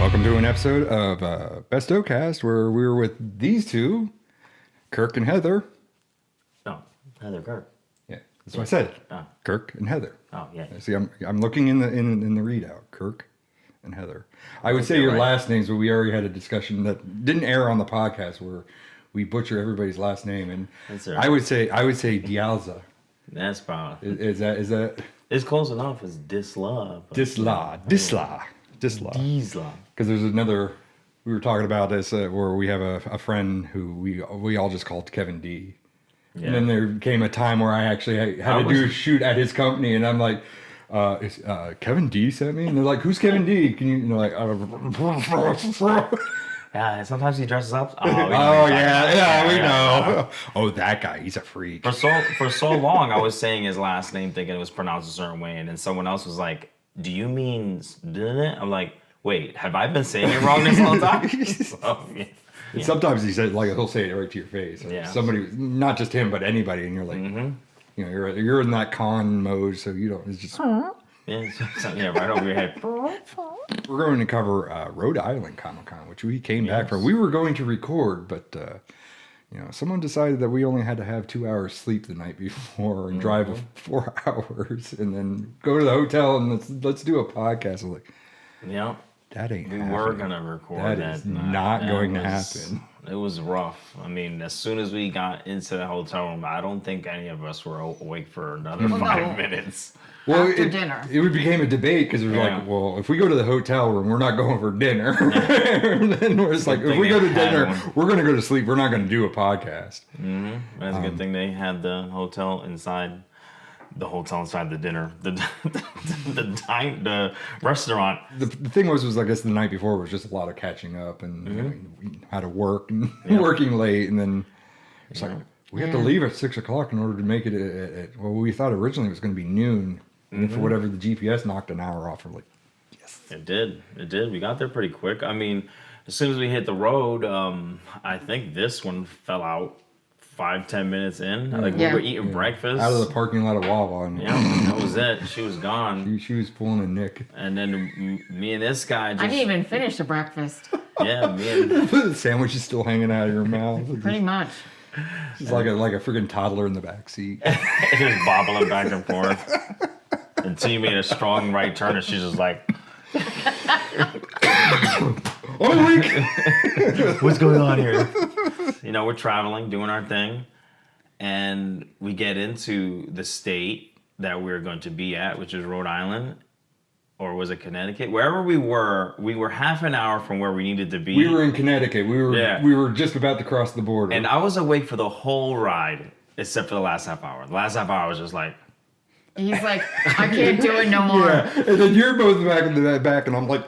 Welcome to an episode of BestowCast where we're with these two, Kirk and Heather. Oh, Heather Kirk. Yeah, that's what I said. Oh. Kirk and Heather. Oh, yeah. See, I'm looking in the readout. Kirk and Heather. I would say your right. last names, but we already had a discussion that didn't air on the podcast where we butcher everybody's last name, and That's right. I would say Dialza. That's probably. Is that It's close enough as Disla. but- Disla? Disla. Because there's another, we were talking about this where we have a friend who we all just called Kevin D. Yeah. And then there came a time where I actually had to do a shoot at his company, and I'm like, Kevin D sent me? And they're like, who's Kevin D? Can you know, like, Yeah, sometimes he dresses up. Oh, yeah, we know. Oh, that guy, he's a freak. For so long, I was saying his last name thinking it was pronounced a certain way, and then someone else was like, do you mean... I'm like, wait, have I been saying it wrong this whole time? So, yeah. And sometimes he said, like, he'll say it right to your face. Or Yeah. somebody, not just him, but anybody, and you're like, you know, you're in that con mode, so you don't. It's just. Yeah, right over your head. We're going to cover Rhode Island Comic Con, which we came back from. We were going to record, but you know, someone decided that we only had to have 2 hours sleep the night before and drive 4 hours, and then go to the hotel and let's do a podcast. I'm like, Yeah. that ain't. We happening. were gonna record That is night. not going to was- happen. It was rough. I mean, as soon as we got into the hotel room, I don't think any of us were awake for another 5 minutes. Well, After dinner. It became a debate because it was like, well, if we go to the hotel room, we're not going for dinner. And then we're just like, if we go to dinner, we're going to go to sleep. We're not going to do a podcast. That's a good thing they had the hotel inside the dinner, the restaurant. The thing was, I guess the night before was just a lot of catching up and you know, we had to work and working late. And then it's like, we have to leave at 6 o'clock in order to make it at well, we thought originally it was going to be noon. And for whatever the GPS knocked an hour off, we're like, yes. It did. We got there pretty quick. I mean, as soon as we hit the road, I think this one fell out 5-10 minutes in. Like we were eating breakfast Out of the parking lot of Wawa. And that was it. She was gone. She was pulling a Nick. And then me and this guy just... I didn't even finish the breakfast. Yeah, me and... The sandwich is still hanging out of your mouth. Pretty much. She's like a freaking toddler in the back seat. just bobbling back and forth. Until you made a strong right turn and she's just like... What's going on here? You know, we're traveling, doing our thing, and we get into the state that we're going to be at, which is Rhode Island, or was it Connecticut? Wherever we were half an hour from where we needed to be. We were in Connecticut. We were just about to cross the border. And I was awake for the whole ride, except for the last half hour. The last half hour was just like... He's like, I can't do it no more. Yeah, and then you're both back in the back, and I'm like,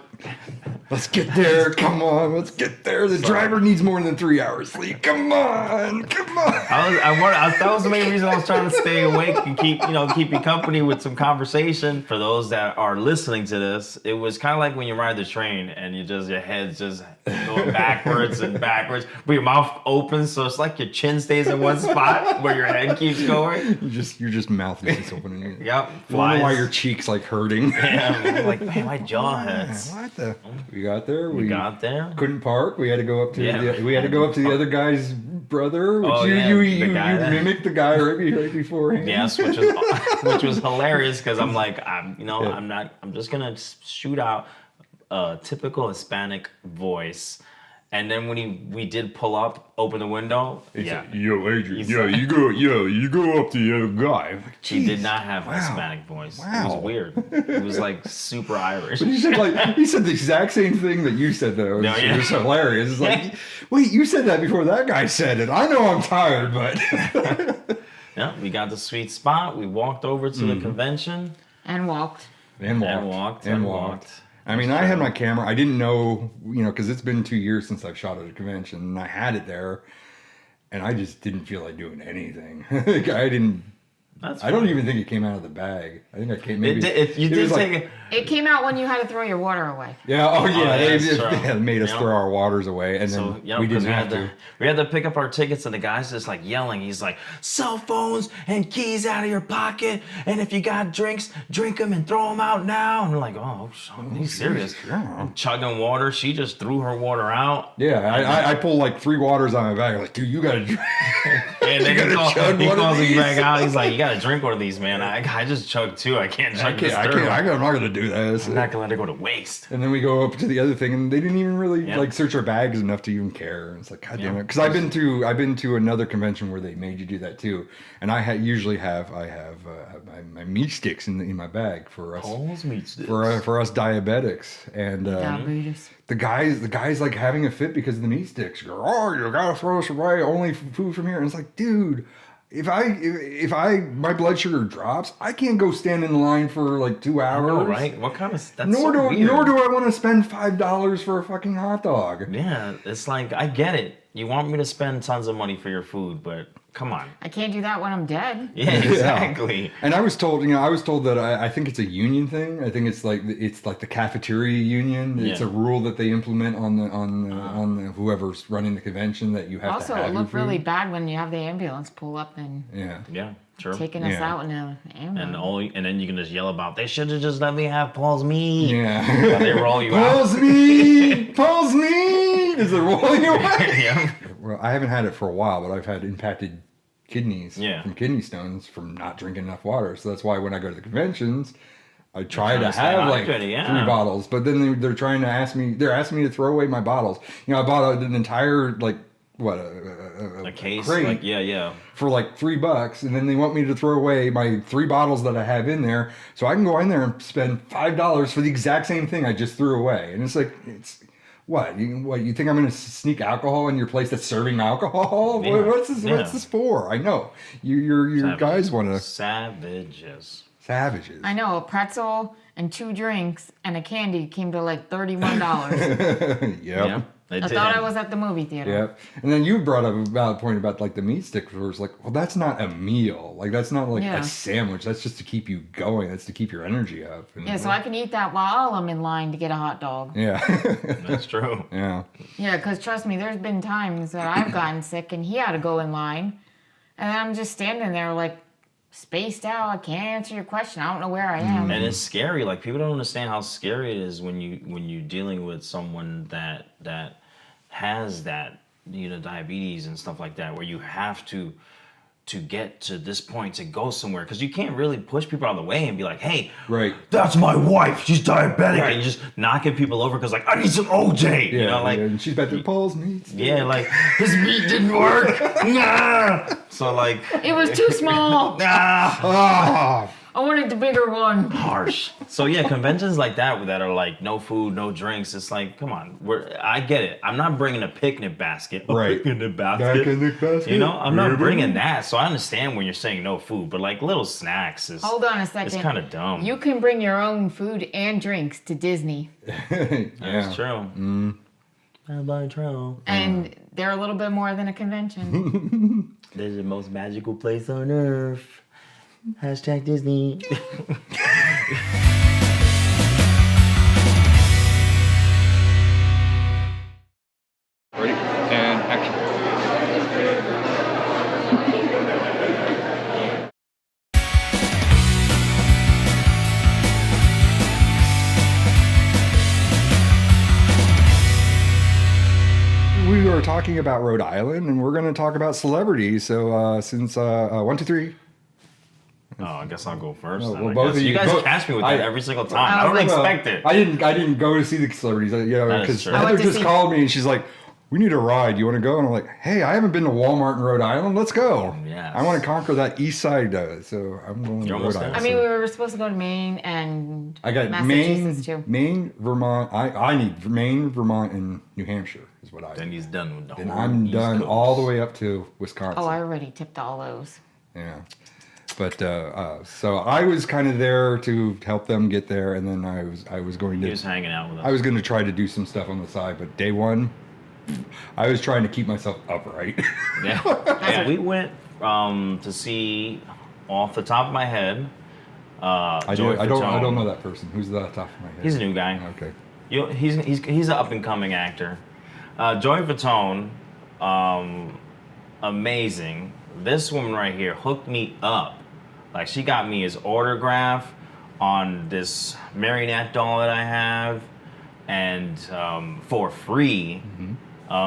let's get there. Come on, let's get there. The driver needs more than 3 hours sleep. Come on. That was the main reason I was trying to stay awake and keep you company with some conversation. For those that are listening to this, it was kind of like when you ride the train and your head's just going backwards and backwards, but your mouth opens, so it's like your chin stays in one spot where your head keeps going. You're just mouth is just opening. Yep. I don't know why your cheeks like hurting. Yeah, like, man, my jaw hurts. What the? We got there. We got there. Couldn't park. We had to go up to the other guy's brother. Which you mimicked the guy right before him. Yes, which was hilarious because I'm like, I'm just gonna shoot out a typical Hispanic voice. And then when we did pull up, open the window, yo, Adrian, you go up to the other guy. Like, he did not have a Hispanic voice. Wow. It was weird. It was like super Irish. But he said the exact same thing that you said though. It was hilarious. It's like, wait, you said that before that guy said it. I know I'm tired, but Yeah, we got the sweet spot. We walked over to the convention. And walked. And walked. I mean, I had my camera. I didn't know, because it's been 2 years since I've shot at a convention, and I had it there, and I just didn't feel like doing anything. I don't even think it came out of the bag. I think I came. Maybe You did take it. It came out when you had to throw your water away. Yeah. Oh yeah. They made us Yep. throw our waters away, and then we didn't have to. We had to pick up our tickets, and the guy's just like yelling. He's like, "Cell phones and keys out of your pocket, and if you got drinks, drink them and throw them out now." And we're like, "Oh, he's serious." I'm chugging water. She just threw her water out. Yeah, I pull like 3 waters on my bag. I'm like, dude, you gotta drink. And then he chug calls me back out. He's like, "You gotta drink one of these, man. I just chugged 2. I can't chug this third one. I'm not gonna do this. I'm not gonna let it go to waste." And then we go up to the other thing, and they didn't even really like search our bags enough to even care. And it's like, God damn it! Because I've been to another convention where they made you do that too, and I usually have my meat sticks in my bag for us Paul's meat sticks. for us diabetics, and Diabetes. the guy's like having a fit because of the meat sticks. Go, oh, you gotta throw us away. Only food from here. And it's like, dude. If my blood sugar drops, I can't go stand in line for like 2 hours. I know, right? What kind of? That's Nor so weird. do I want to spend $5 for a fucking hot dog. Yeah, it's like, I get it. You want me to spend tons of money for your food, but come on. I can't do that when I'm dead. Yeah, exactly. And I was told that I think it's a union thing. I think it's like the cafeteria union. It's a rule that they implement on the whoever's running the convention that you have Also, to have it your looked food. really bad when you have the ambulance pull up and Yeah, true. taking us Yeah. out in an ambulance. And then you can just yell about, they should have just let me have Paul's meat. Yeah. But they roll you out. Paul's meat! Paul's meat! Is it rolling away? Yeah. Well, I haven't had it for a while, but I've had impacted kidneys from kidney stones from not drinking enough water. So that's why when I go to the conventions, I try to have like 3 bottles. But then they're trying to ask me, they're asking me to throw away my bottles. You know, I bought an entire like a case, crate like, for like $3, and then they want me to throw away my 3 bottles that I have in there, so I can go in there and spend $5 for the exact same thing I just threw away. And it's like, it's what you think I'm going to sneak alcohol in your place that's serving alcohol? Yeah. What's this for? I know your guys want to savages. I know, a pretzel and 2 drinks and a candy came to like $31. Yep. Yeah. I thought I was at the movie theater. Yep. And then you brought up a valid point about like the meat sticks, where it's like, well, that's not a meal. Like that's not like a sandwich. That's just to keep you going. That's to keep your energy up. And So I can eat that while I'm in line to get a hot dog. Yeah. That's true. Yeah. Yeah, because trust me, there's been times that I've gotten sick and he had to go in line, and I'm just standing there like spaced out. I can't answer your question. I don't know where I am. And it's scary. Like, people don't understand how scary it is when you're dealing with someone that has that, diabetes and stuff like that, where you have to get to this point to go somewhere, because you can't really push people out of the way and be like, hey, right, that's my wife, she's diabetic, and you're just knocking people over because like, I need some OJ. And she's back to Paul's meat. Yeah, like, his meat didn't work. Nah. So like, it was too small. Nah. I wanted the bigger one. Harsh. So yeah, conventions like that are like no food, no drinks. It's like, come on, I get it. I'm not bringing a picnic basket. Picnic basket. I'm not bringing that. So I understand when you're saying no food, but like little snacks is. Hold on a second. It's kind of dumb. You can bring your own food and drinks to Disney. That's true. That's true. And they're a little bit more than a convention. They're the most magical place on earth. Hashtag Disney. Ready? And action. We are talking about Rhode Island, and we're going to talk about celebrities. So since 1, 2, 3. Oh, I guess I'll go first. Oh, then, well, I both guess. of You guys both- catch me with that every single time. I don't like, expect it. I didn't go to see the celebrities, That is because true. I Heather went to just see- called me and she's like, "We need a ride. You want to go?" And I'm like, "Hey, I haven't been to Walmart in Rhode Island. Let's go. Yes. I want to conquer that east side of it." So I'm going to You're Rhode almost Island. there. I mean, we were supposed to go to Maine and I got Massachusetts too. Maine, Vermont. I need Maine, Vermont, and New Hampshire is what I Then need. he's done with the whole And I'm East done Coast. all the way up to Wisconsin. Oh, I already tipped all those. Yeah. But so I was kind of there to help them get there, and then I was going He to was hanging out with us. I was going to try to do some stuff on the side, but day one, I was trying to keep myself upright. Yeah. We went to see, off the top of my head, I don't know that person. Who's that off my head? He's a new guy. Okay. He's an up and coming actor. Joey Fatone, amazing. This woman right here hooked me up. Like, she got me his autograph on this marionette doll that I have, and for free.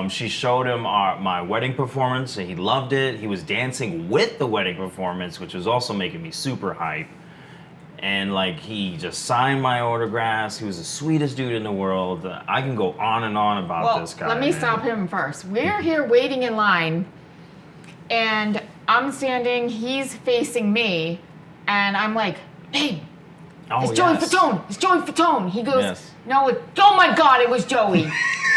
She showed him my wedding performance, and he loved it. He was dancing with the wedding performance, which was also making me super hype. And like, he just signed my autographs. He was the sweetest dude in the world. I can go on and on about this guy. Let me stop him first. We're here waiting in line, and I'm standing, he's facing me, and I'm like, babe, it's Joey Fatone. It's Joey Fatone. He goes, no, oh my God, it was Joey.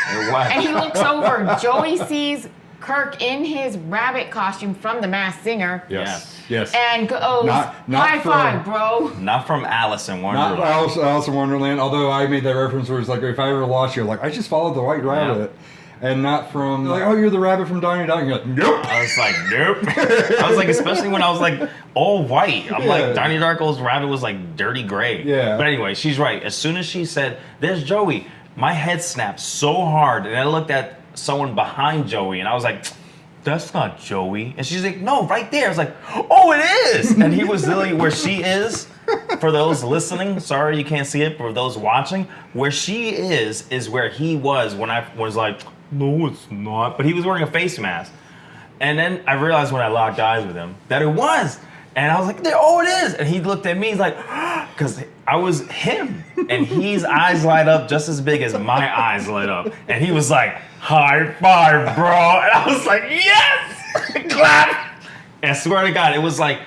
And he looks over. Joey sees Kirk in his rabbit costume from The Masked Singer. Yes. And goes, high five, bro. Not from Alice in Wonderland. Not Alice in Wonderland, although I made that reference where it's like, if I ever lost you, like, I just followed the white rabbit. And not from, like, oh, you're the rabbit from Donnie Darko. You're like, nope. I was like, nope. I was like, especially when I was like, all white. I'm like, Donnie Darko's rabbit was like dirty gray. Yeah. But anyway, she's right. As soon as she said, there's Joey, my head snapped so hard. And I looked at someone behind Joey, and I was like, that's not Joey. And she's like, no, right there. I was like, oh, it is. And he was literally where she is. For those listening, sorry you can't see it. For those watching, where she is where he was when I was like, no, it's not. But he was wearing a face mask. And then I realized when I locked eyes with him that it was. And I was like, oh, it is. And he looked at me, he's like, because I was him. And his eyes light up just as big as my eyes lit up. And he was like, high five, bro. And I was like, yes! Clap! And I swear to God, it was like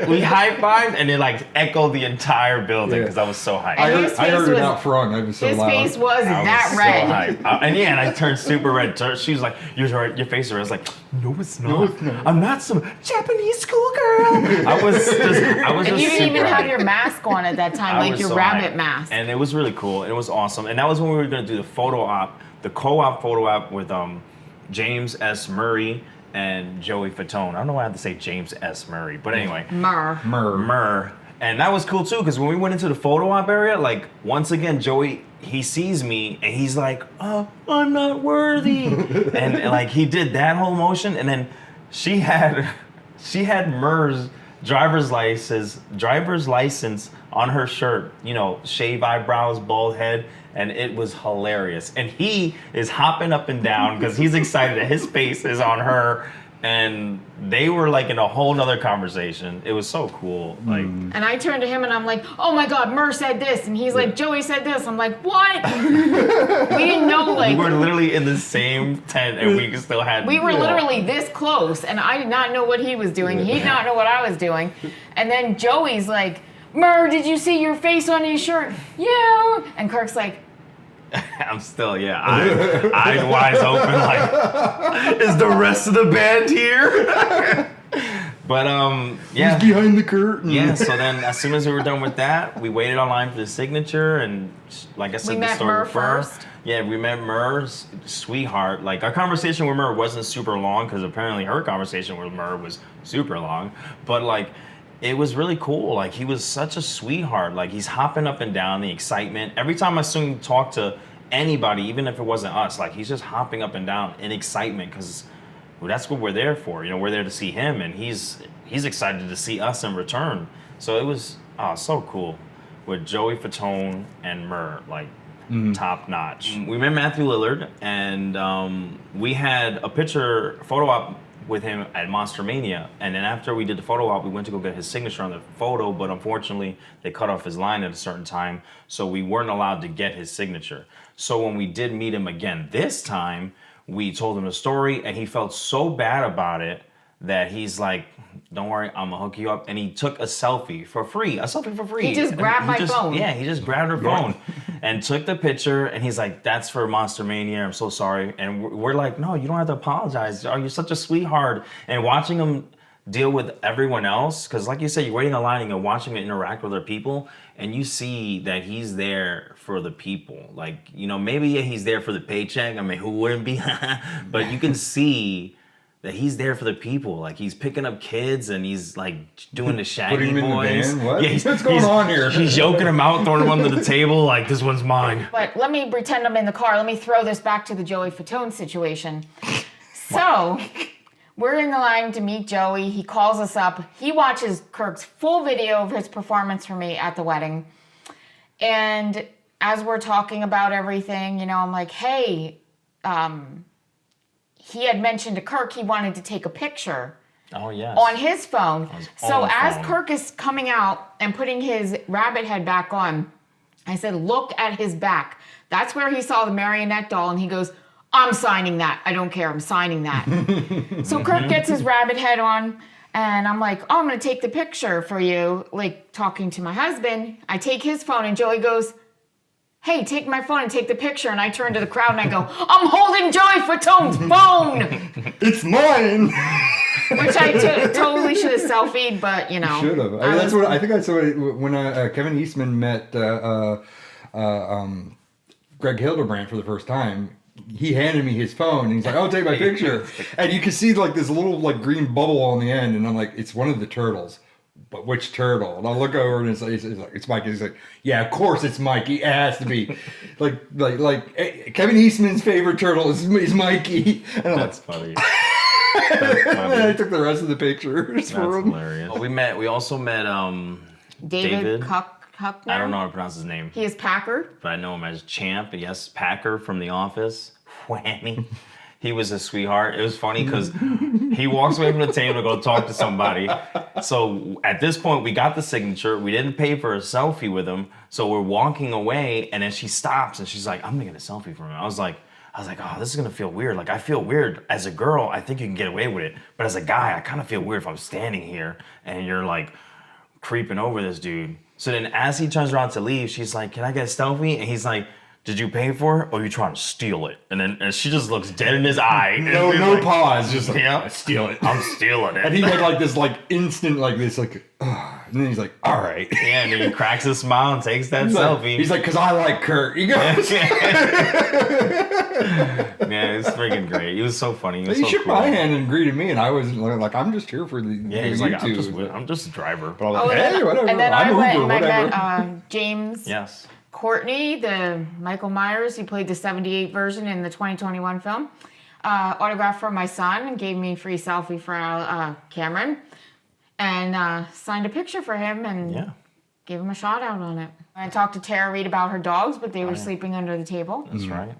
we high-fived, and it like echoed the entire building because I was so hyped. I heard it out front. I was so loud. His face was that red. So and I turned super red. She was like, your face is red. I was like, no, it's not. No, it's not. I'm not some Japanese schoolgirl. I was just you didn't even super have hyped. your mask on at that time, like your rabbit mask. And it was really cool. It was awesome. And that was when we were going to do the co-op photo op with James S. Murray and Joey Fatone. I don't know why I have to say James S. Murray, but anyway. Murr. And that was cool too, because when we went into the photo op area, like, once again, Joey, he sees me and he's like, oh, I'm not worthy. and like, he did that whole motion, and then she had Murr's driver's license on her shirt, you know, shave eyebrows, bald head, and it was hilarious. And he is hopping up and down because he's excited that his face is on her, and they were like in a whole nother conversation. It was so cool. Like, and I turned to him and I'm like, oh my God, Murr said this, and he's like, Joey said this. I'm like, what? We didn't know, like, we were literally in the same tent, and we still had. We were literally this close, and I did not know what he was doing. He did not know what I was doing. And then Joey's like, Murr, did you see your face on his shirt? Yeah. And Kirk's like, I'm still, eyes wide open, like, is the rest of the band here? But he's behind the curtain. Yeah. So then, as soon as we were done with that, we waited online for the signature, and like I said, we met Murr first. Yeah, we met Murr's sweetheart. Like, our conversation with Murr wasn't super long, because apparently her conversation with Murr was super long. But like, it was really cool. Like, he was such a sweetheart. Like, he's hopping up and down, the excitement. Every time I see him talk to anybody, even if it wasn't us, like, he's just hopping up and down in excitement, because that's what we're there for. You know, we're there to see him, and he's excited to see us in return. So it was so cool with Joey Fatone and Murr, like, top notch. We met Matthew Lillard, and we had a photo op with him at Monster Mania, and then after we did the photo op, we went to go get his signature on the photo, but unfortunately they cut off his line at a certain time, so we weren't allowed to get his signature. So when we did meet him again this time, we told him the story, and he felt so bad about it that he's like, don't worry, I'm gonna hook you up. And he took a selfie for free. He just grabbed my phone. Yeah, he just grabbed her phone and took the picture, and he's like, that's for Monster Mania, I'm so sorry. And we're like, no, you don't have to apologize. Oh, you're such a sweetheart. And watching him deal with everyone else, because like you said, you're waiting in line and you're watching him interact with other people, and you see that he's there for the people. Like, you know, maybe he's there for the paycheck. I mean, who wouldn't be? But you can see that he's there for the people. Like he's picking up kids and he's like doing the Shaggy Putting him voice. in the van? What? Yeah, What's going on here? He's yoking him out, throwing him under the table like this one's mine. But let me pretend I'm in the car. Let me throw this back to the Joey Fatone situation. So we're in the line to meet Joey. He calls us up. He watches Kirk's full video of his performance for me at the wedding. And as we're talking about everything, I'm like, hey, he had mentioned to Kirk he wanted to take a picture on his phone. So as Kirk is coming out and putting his rabbit head back on, I said, look at his back. That's where he saw the marionette doll, and he goes, I'm signing that. I don't care. I'm signing that. So Kirk gets his rabbit head on, and I'm like, oh, I'm going to take the picture for you, like talking to my husband. I take his phone, and Joey goes, hey, take my phone and take the picture. And I turn to the crowd and I go, I'm holding Joey Fatone's phone. It's mine. Which I totally should have selfied, but Should have. That's what I think I saw when Kevin Eastman met Greg Hildebrand for the first time. He handed me his phone and he's like, "Oh, take my picture." And you can see like this little like green bubble on the end, and I'm like, "It's one of the turtles." But which turtle? And I'll look over and it's like, it's Mikey. He's like, yeah, of course it's Mikey. It has to be. like Kevin Eastman's favorite turtle is Mikey. And That's funny. And I took the rest of the pictures for him. Hilarious. We also met David Huckner. I don't know how to pronounce his name. He is Packer. But I know him as Champ. Yes, Packer from The Office. Whammy. He was a sweetheart. It was funny because he walks away from the table to go talk to somebody. So at this point, we got the signature. We didn't pay for a selfie with him. So we're walking away, and then she stops, and she's like, I'm going to get a selfie from him. I was like, oh, this is going to feel weird. Like, I feel weird. As a girl, I think you can get away with it. But as a guy, I kind of feel weird if I'm standing here, and you're, like, creeping over this dude. So then as he turns around to leave, she's like, can I get a selfie? And he's like, did you pay for it, or are you trying to steal it? And then she just looks dead in his eye. No like, pause. Just like, yeah, steal it. I'm stealing it. And he had like this like instant like this like, and then he's like, all right. Yeah, and then he cracks a smile and takes that selfie. He's like, because I like Kirk. He goes. Yeah, it's freaking great. He was so funny. He shook my hand and greeted me, and I was like, I'm just here for the he's like, I'm just a driver. But I was like, hey, whatever. And then I went Uber, and I met James. Yes. Courtney, the Michael Myers, who played the 78 version in the 2021 film, autographed for my son and gave me a free selfie for Cameron, and signed a picture for him and gave him a shout out on it. I talked to Tara Reid about her dogs, but they were sleeping under the table. That's right.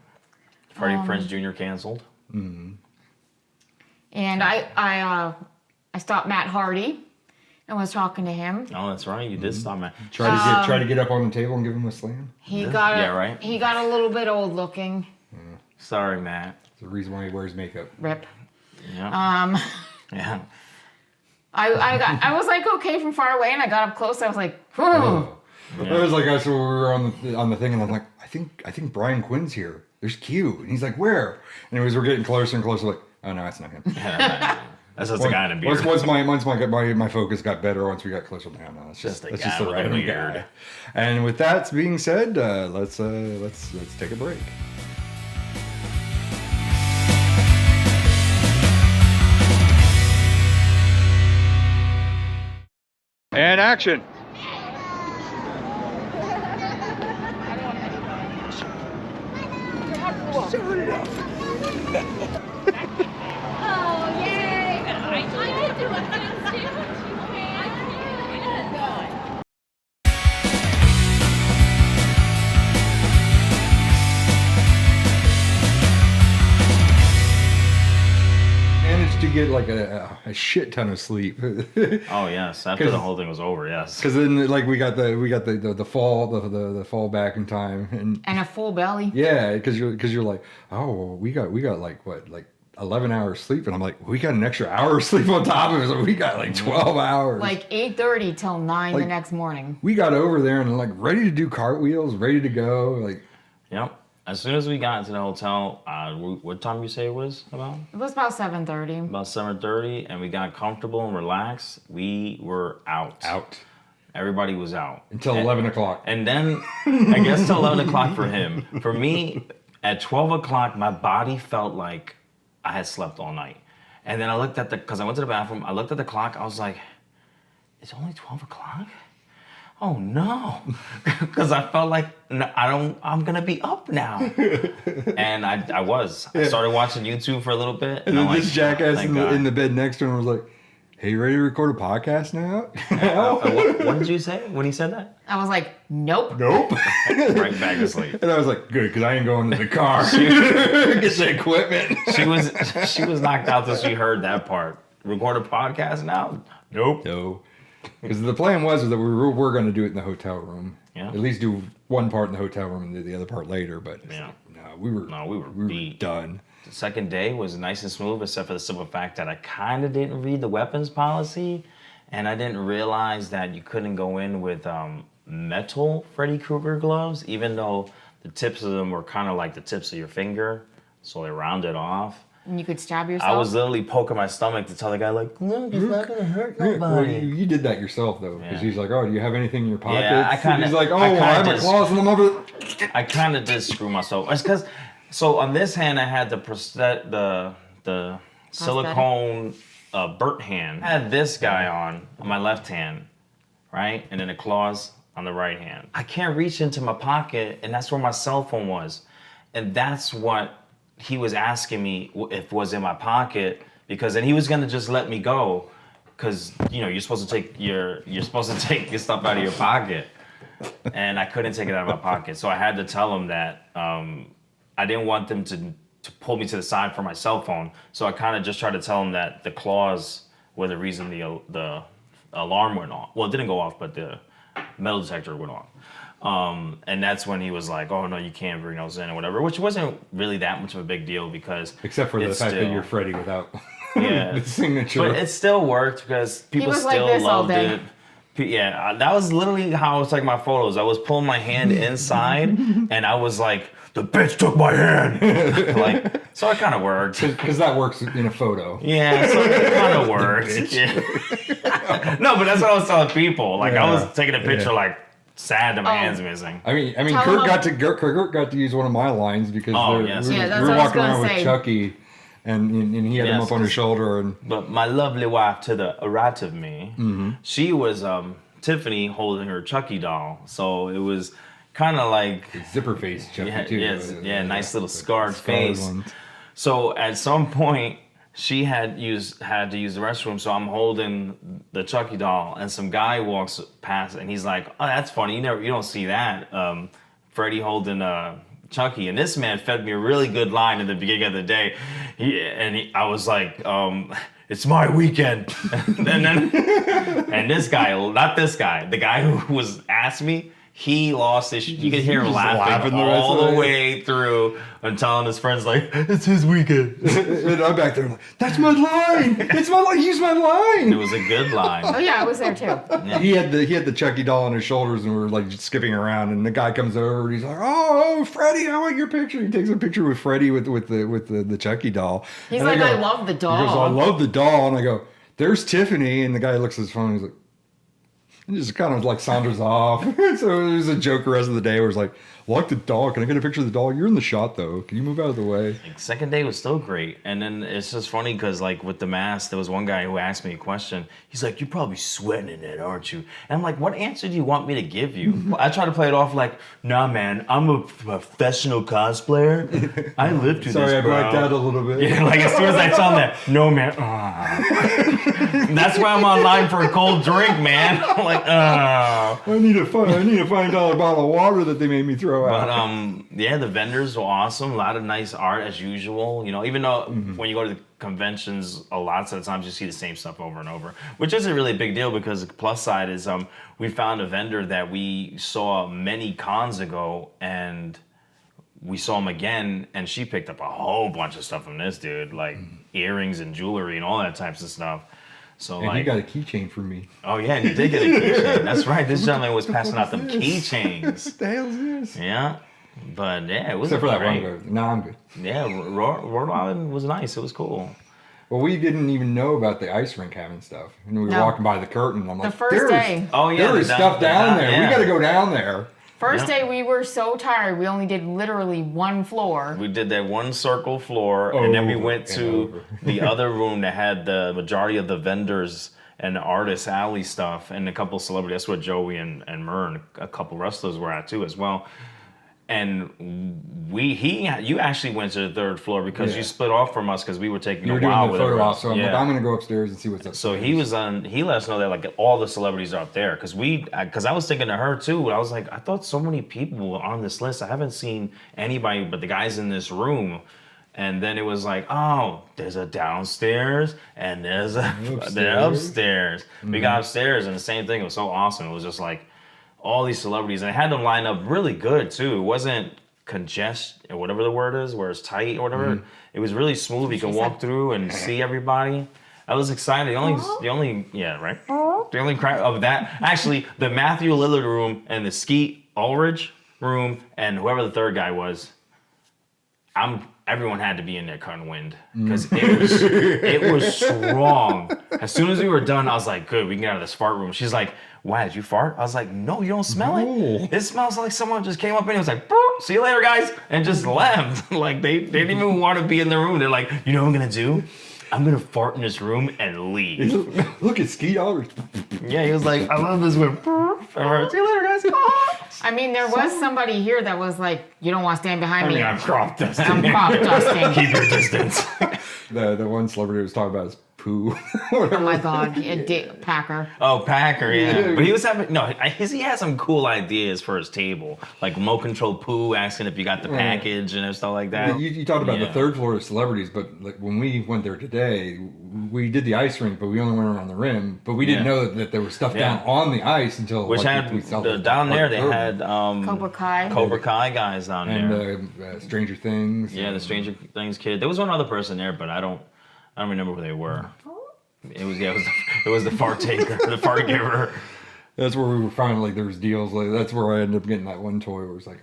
Freddie Prinze Jr. canceled. Mm-hmm. And I stopped Matt Hardy and was talking to him. Oh, that's right. You did stop Matt. Try to get up on the table and give him a slam. He got a little bit old looking. Sorry, Matt. It's the reason why he wears makeup. Rip. Yeah. Yeah. I was like okay from far away, and I got up close. I was like, whew. It was like us when we were on the thing, and I'm like, I think Brian Quinn's here. There's Q, and he's like, where? And as we're getting closer and closer, like, oh no, that's not him. That's just a guy in a beard. Once my focus got better, once we got closer, no, it's just a random guy. And with that being said, let's take a break. And action. Oh, yay! I can do it. I can do it. Okay, I can. Managed to get like a shit ton of sleep. Oh yes, after the whole thing was over, yes. Because then like we got the fall back in time and a full belly. Yeah, because you're like, oh, we got like what, like 11 hours sleep, and I'm like, we got an extra hour of sleep on top of it, so we got like 12 hours. Like 8:30 till 9 the next morning. We got over there and like ready to do cartwheels, ready to go. Like, yep. As soon as we got into the hotel, what time you say it was about? It was about 7:30. About 7:30, and we got comfortable and relaxed. We were out. Everybody was out. Until 11 o'clock. And then, I guess till 11 o'clock for him. For me, at 12 o'clock, my body felt like I had slept all night. And then I looked at because I went to the bathroom, I looked at the clock, I was like, it's only 12 o'clock? Oh no. Because I felt like, I'm going to be up now. And I was. I started watching YouTube for a little bit. And then I'm this like, jackass in the bed next to him was like, hey, you ready to record a podcast now? what did you say when he said that? I was like, nope. Nope. Right back to sleep. And I was like, good, because I ain't going to the car. Get the equipment. She was knocked out till she heard that part. Record a podcast now? Nope. No. Because the plan was that we were going to do it in the hotel room. Yeah. At least do one part in the hotel room and do the other part later. But Yeah. no, we were beat. done. The second day was nice and smooth, except for the simple fact that I kind of didn't read the weapons policy, and I didn't realize that you couldn't go in with metal Freddy Krueger gloves, even though the tips of them were kind of like the tips of your finger, so they rounded off. And you could stab yourself? I was literally poking my stomach to tell the guy, like, look, it's not going to hurt nobody. Well, you did that yourself, though, because he's like, oh, do you have anything in your pockets? Yeah, I kinda- He's like, oh, I I kinda have a just- claws in them over. I kind of did screw myself. It's because, so on this hand, I had the silicone burnt hand. I had this guy on my left hand, right? And then the claws on the right hand. I can't reach into my pocket, and that's where my cell phone was. And that's what he was asking me if was in my pocket, because then he was gonna just let me go, because you're supposed to take your stuff out of your pocket, and I couldn't take it out of my pocket, so I had to tell him that I didn't want them to pull me to the side for my cell phone, so I kind of just tried to tell him that the claws were the reason the alarm went off. Well, it didn't go off, but the metal detector went off. And that's when he was like, oh no, you can't bring those in or whatever, which wasn't really that much of a big deal because Except for the fact that you're Freddy without the signature. But it still worked because people was still like this all loved day. it. Yeah, that was literally how I was taking my photos. I was pulling my hand inside and I was like, the bitch took my hand. So it kind of worked. Because that works in a photo. Yeah, so it kind of worked. Yeah. No, but that's what I was telling people. Like I was taking a picture like, sad that my hand's missing. I mean, Kirk got to use one of my lines because we were walking around with Chucky, and he had him up on his shoulder. But my lovely wife to the right of me, she was Tiffany holding her Chucky doll, so it was kind of like zipper face Chucky too. Nice little scarred face. Ones. So at some point, she had to use the restroom, so I'm holding the Chucky doll, and some guy walks past, and he's like, "Oh, that's funny. You don't see that, Freddy holding Chucky." And this man fed me a really good line in the beginning of the day, I was like, "It's my weekend," and this guy, not this guy, the guy who was asked me. He lost his. You could hear him laughing all the way through and telling his friends like, "It's his weekend." And I'm back there like, "That's my line. It's my line. Use my line." It was a good line. Oh yeah, I was there too. Yeah. He had the Chucky doll on his shoulders, and we were like skipping around. And the guy comes over, and he's like, "Oh, Freddy, I want your picture." He takes a picture with Freddy with the Chucky doll. He's and like, I love the doll. He goes, "I love the doll," and I go, "There's Tiffany," and the guy looks at his phone. And he's like. And just kind of like saunters off. So it was a joke the rest of the day where it's like, like the doll. Can I get a picture of the doll? You're in the shot though. Can you move out of the way? Second day was still great. And then it's just funny because like with the mask, there was one guy who asked me a question. He's like, "You're probably sweating in it, aren't you?" And I'm like, "What answer do you want me to give you?" I try to play it off like, "Nah, man, I'm a professional cosplayer. I lived through this, Sorry, I bro." blacked out a little bit. Yeah, like as soon as I tell him that, "No, man." That's why I'm online for a cold drink, man. I'm like, I need a $5 bottle of water that they made me throw out. But the vendors were awesome. A lot of nice art as usual. Even though when you go to the conventions, a lot of the times you see the same stuff over and over, which isn't really a big deal because the plus side is we found a vendor that we saw many cons ago, and we saw him again, and she picked up a whole bunch of stuff from this dude, like earrings and jewelry and all that types of stuff. So and he got a keychain from me. Oh yeah, and he did get a keychain. That's right. This gentleman was passing out them keychains. What the hell is this? Yeah, but yeah, it was except for that great. one guy. No, I'm good. Yeah, Rhode Island was nice. It was cool. Well, we didn't even know about the ice rink having stuff, and we were walking by the curtain. I'm like, the first day. Oh yeah, there was stuff down there. Yeah. We got to go down there. First day we were so tired, we only did literally one floor. We did that one circle floor, and then we went to the other room that had the majority of the vendors and the artist alley stuff, and a couple celebrities. That's where Joey and Murr and a couple wrestlers were at too as well. And you actually went to the third floor because you split off from us because we were taking a while with photo op. So I'm like, I'm gonna go upstairs and see what's up. So he let us know that like all the celebrities are up there because I was thinking to her too. I was like, I thought so many people were on this list. I haven't seen anybody but the guys in this room. And then it was like, oh, there's a downstairs and there's a upstairs. We got upstairs and the same thing. It was so awesome. It was just like all these celebrities, and I had them line up really good too. It wasn't congested or whatever the word is, where it's tight or whatever. It was really smooth. You can walk through and see everybody. I was excited. The only crap of that, actually, the Matthew Lillard room and the Skeet Ulrich room and whoever the third guy was, everyone had to be in there cutting wind because it was strong. As soon as we were done, I was like, good, we can get out of this fart room. She's like, why, did you fart? I was like, no, you don't smell it. It smells like someone just came up and it was like, boop, see you later, guys, and just left. Like they didn't even want to be in the room. They're like, you know what I'm gonna do? I'm gonna fart in this room and leave. Look at Skeet Ulrich. Yeah, he was like, I love this room. See you later, guys. I mean, there was somebody here that was like, you don't want to stand behind me. I'm crop dusting. I'm crop dusting. Keep your distance. The one celebrity was talking about his poo. Oh my God, Packer. Oh, Packer, yeah. But he was having, he had some cool ideas for his table. Like remote control poo, asking if you got the package and stuff like that. You talked about the third floor of celebrities, but like when we went there today, we did the ice rink, but we only went around the rim. But we didn't know that there was stuff down on the ice until Which had, down there, they had Cobra Kai guys down there. And Stranger Things. Yeah, the Stranger Things kid. There was one other person there, but I don't remember who they were. It was the fart taker, the fart giver. That's where we were finding like there was deals. Like that's where I ended up getting that one toy where it was like,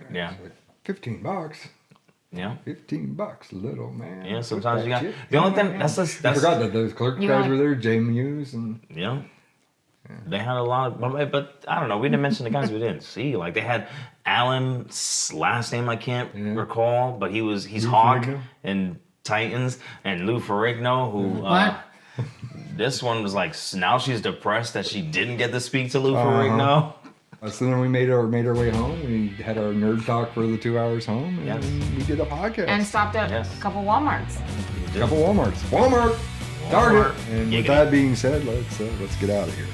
$15. Yeah. $15, little man. Yeah, sometimes you got the only thing that's I forgot that those clerk guys were there, Jay Muse and they had a lot of, but I don't know. We didn't mention the guys we didn't see. Like they had Alan's last name I can't recall, but he's Hawk in Titans, and Lou Ferrigno who this one was like, now she's depressed that she didn't get to speak to Lou Ferrigno. So then we made our way home. We had our nerd talk for the 2 hours home, and we did a podcast. And stopped at a couple Walmarts. Walmart, Target. And with that being said, let's get out of here.